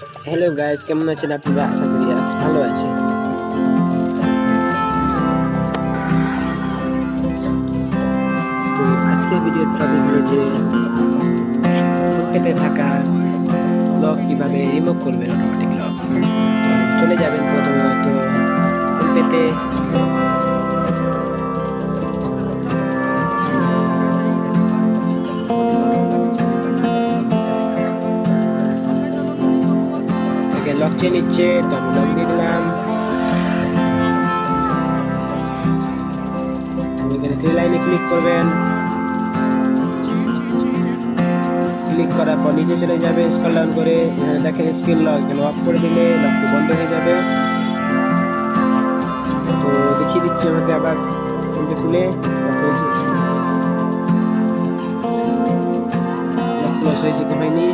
Hello guys, কেমন আছেন আপনারা? আশা করি ভালো আছেন। তো আজকের ভিডিওর টপিক হলো যে ফোনপেতে থাকা লক কিভাবে রিমুভ করবেন, অটোমেটিক লক। তো চলে যাবেন প্রথমত ফোনপেতে। লক চেয়ে নিচ্ছে, তো আমি লক দিয়ে দিলাম। এখানে থ্রি লাইনে ক্লিক করবেন। ক্লিক করার পর নিচে চলে যাবে, স্ক্রল ডাউন করে এখানে দেখেন স্ক্রিন লক, এখানে অফ করে দিলে লকটি বন্ধ হয়ে যাবে। তো দেখিয়ে দিচ্ছি আমাকে আবার ফোনটি খুলে লক ক্লোজ হয়েছে কি হয়নি।